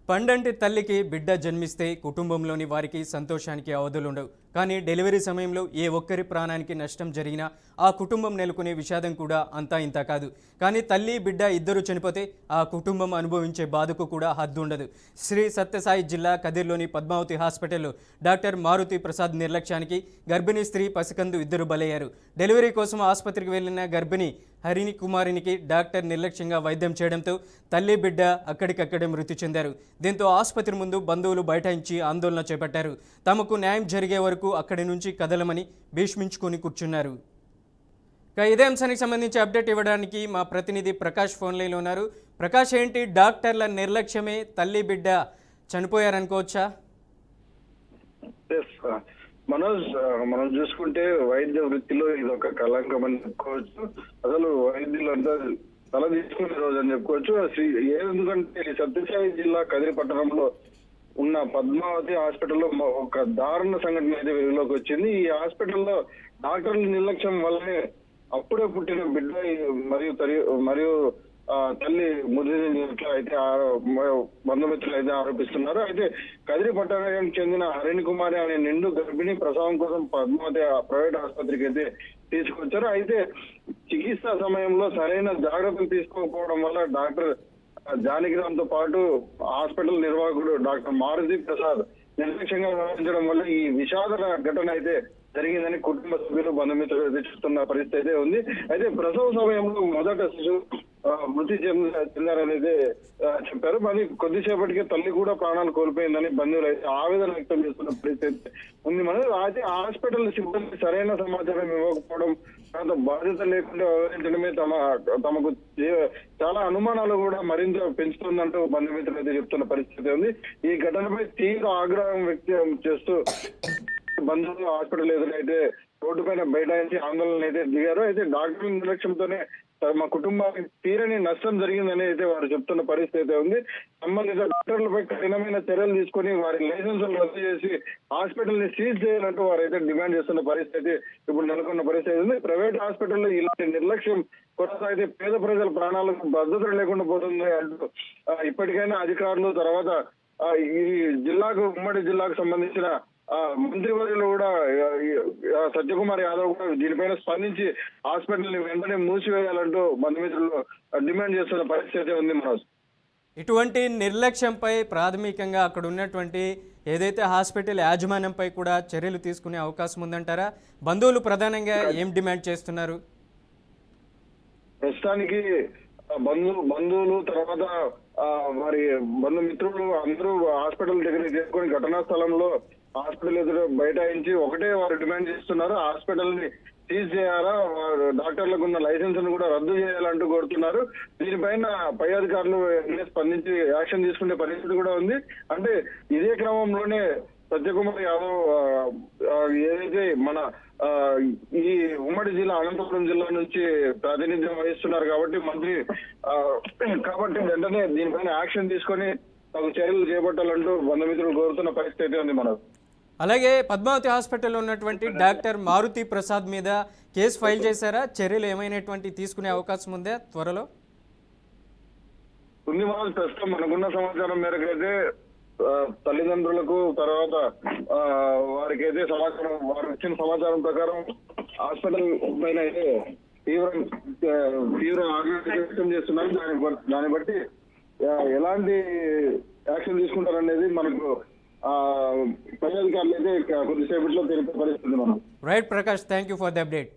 పండంటి తల్లికి బిడ్డ జన్మిస్తే కుటుంబంలోని వారికి సంతోషానికి అవధులుండవు. కానీ డెలివరీ సమయంలో ఏ ఒక్కరి ప్రాణానికి నష్టం జరిగినా ఆ కుటుంబం నెలకొనే విషాదం కూడా అంతా ఇంత కాదు. కానీ తల్లి బిడ్డ ఇద్దరు చనిపోతే ఆ కుటుంబం అనుభవించే బాధకు కూడా హద్దు ఉండదు. శ్రీ సత్యసాయి జిల్లా కదిర్లోని పద్మావతి హాస్పిటల్లో డాక్టర్ మారుతి ప్రసాద్ నిర్లక్ష్యానికి గర్భిణీ స్త్రీ పసికందు ఇద్దరు బలయ్యారు. డెలివరీ కోసం ఆసుపత్రికి వెళ్లిన గర్భిణి హరిణి కుమారునికి డాక్టర్ నిర్లక్ష్యంగా వైద్యం చేయడంతో తల్లి బిడ్డ అక్కడికక్కడే మృతి చెందారు. దీంతో ఆసుపత్రి ముందు బంధువులు బైఠాయించి ఆందోళన చేపట్టారు. తమకు న్యాయం జరిగే వరకు అక్కడి నుంచి కదలమని భీష్మించుకొని కూర్చున్నారు. ఇదే అంశానికి సంబంధించి అప్డేట్ ఇవ్వడానికి మా ప్రతినిధి ప్రకాష్ ఫోన్ లైన్లో ఉన్నారు. ప్రకాష్, ఏంటి డాక్టర్ల నిర్లక్ష్యమే తల్లి బిడ్డ చనిపోయారనుకోవచ్చా? మనోజ్, మనం చూసుకుంటే వైద్య వృత్తిలో ఇది ఒక కళంకం అని చెప్పుకోవచ్చు. అసలు వైద్యులంతా తల తీసుకునే రోజు అని చెప్పుకోవచ్చు. ఎందుకంటే సత్యసాయి జిల్లా కదిరి పట్టణంలో ఉన్న పద్మావతి హాస్పిటల్లో ఒక దారుణ సంఘటన అయితే వెలుగులోకి వచ్చింది. ఈ హాస్పిటల్లో డాక్టర్ల నిర్లక్ష్యం వల్లనే అప్పుడే పుట్టిన బిడ్డ మరియు తల్లి మృతి అయితే బంధుమిత్రులు అయితే ఆరోపిస్తున్నారు. అయితే కదిరి పట్టణానికి చెందిన హరిణి కుమారి అనే నిండు గర్భిణి ప్రసవం కోసం పద్మావతి ప్రైవేట్ ఆసుపత్రికి అయితే తీసుకొచ్చారు. అయితే చికిత్స సమయంలో సరైన జాగ్రత్తలు తీసుకోకపోవడం వల్ల డాక్టర్ జానకిరామ్తో పాటు హాస్పిటల్ నిర్వాహకుడు డాక్టర్ మారుతి ప్రసాద్ నిర్లక్ష్యంగా వ్యవహరించడం వల్ల ఈ విషాద ఘటన అయితే జరిగిందని కుటుంబ సభ్యులు బంధుమిత్రులు అయితే చూస్తున్న పరిస్థితి అయితే ఉంది. అయితే ప్రసవ సమయంలో మొదట శిశువు మృతి చెందారనేది చెప్పారు. మరి కొద్దిసేపటికే తల్లి కూడా ప్రాణాలు కోల్పోయిందని బంధువులు అయితే ఆవేదన వ్యక్తం చేస్తున్న పరిస్థితి ఉంది. మనం అయితే హాస్పిటల్ సిబ్బంది సరైన సమాచారం ఇవ్వకపోవడం, తర్వాత బాధ్యత లేకుండా వ్యవహరించడమే తమకు చాలా అనుమానాలు కూడా మరింత పెంచుతుందంటూ బంధుమిత్రులు అయితే చెప్తున్న పరిస్థితి ఉంది. ఈ ఘటనపై తీవ్ర ఆగ్రహం వ్యక్తం చేస్తూ బంధువులు హాస్పిటల్ ఎదురైతే రోడ్డు పైన బైఠాయించి ఆందోళన అయితే దిగారు. అయితే డాక్టర్ల నిర్లక్ష్యంతోనే మా కుటుంబానికి తీరని నష్టం జరిగిందని అయితే వారు చెప్తున్న పరిస్థితి అయితే ఉంది. సంబంధిత డాక్టర్లపై కఠినమైన చర్యలు తీసుకుని వారి లైసెన్సులు రద్దు చేసి హాస్పిటల్ ని సీజ్ చేయాలంటూ వారైతే డిమాండ్ చేస్తున్న పరిస్థితి ఇప్పుడు నెలకొన్న పరిస్థితి ఉంది. ప్రైవేట్ హాస్పిటల్లో ఇలాంటి నిర్లక్ష్యం కొనసాగితే పేద ప్రజల ప్రాణాలకు భద్రత లేకుండా పోతుంది అంటూ ఇప్పటికైనా అధికారులు, తర్వాత ఈ ఉమ్మడి జిల్లాకు సంబంధించిన మంత్రివర్యులు కూడా సత్యకుమార్ యాదవ్ కూడా దీనిపైన స్పందించి హాస్పిటల్ ని వెంటనే మూసివేయాలంటూ బంధుమిత్రులు డిమాండ్ చేస్తున్న పరిస్థితి ఉంది. మనోజ్, ఇటువంటి నిర్లక్ష్యంపై ప్రాథమికంగా అక్కడ ఉన్నటువంటి ఏదైతే హాస్పిటల్ యాజమాన్యంపై కూడా చర్యలు తీసుకునే అవకాశం ఉందంటారా? బంధువులు ప్రధానంగా ఏం డిమాండ్ చేస్తున్నారు? ప్రస్తుతానికి బంధువులు, తర్వాత వారి బంధుమిత్రులు అందరూ హాస్పిటల్ దగ్గరికి చేసుకుని ఘటనా స్థలంలో హాస్పిటల్ ఎదురు బైఠాయించి ఒకటే వారు డిమాండ్ చేస్తున్నారు. హాస్పిటల్ ని సీజ్ చేయాలా, డాక్టర్లకు ఉన్న లైసెన్స్ ను కూడా రద్దు చేయాలంటూ కోరుతున్నారు. దీనిపైన పై అధికారులు స్పందించి యాక్షన్ తీసుకునే పరిస్థితి కూడా ఉంది. అంటే ఇదే క్రమంలోనే సత్యకుమార్ యాదవ్ ఏదైతే మన ఈ ఉమ్మడి జిల్లా అనంతపురం జిల్లా నుంచి ప్రాతినిధ్యం వహిస్తున్నారు కాబట్టి మంత్రి కాబట్టి వెంటనే దీనిపైన యాక్షన్ తీసుకొని తగు చర్యలు చేపట్టాలంటూ బంధుమిత్రులు కోరుతున్న పరిస్థితి ఉంది. మనకు అలాగే పద్మావతి హాస్పిటల్లో ఉన్నటువంటి డాక్టర్ మారుతి ప్రసాద్ మీద కేసు ఫైల్ చేశారా? చర్యలు ఏమైనటువంటి తీసుకునే అవకాశం ఉందా త్వరలో? ఉంది. మనం ప్రస్తుతం మనకున్న సమాచారం మేరకు అయితే తల్లిదండ్రులకు, తర్వాత వారికి వారు ఇచ్చిన సమాచారం ప్రకారం హాస్పిటల్ పైన అయితే తీవ్ర ఆగ్రహం వ్యక్తం చేస్తున్నారు. దాన్ని బట్టి ఎలాంటి యాక్షన్ తీసుకుంటారనేది మనకు పై అధికారులు అయితే కొద్దిసేపట్లో తెలిపే పరిస్థితి. మనం right Prakash, thank you for the update.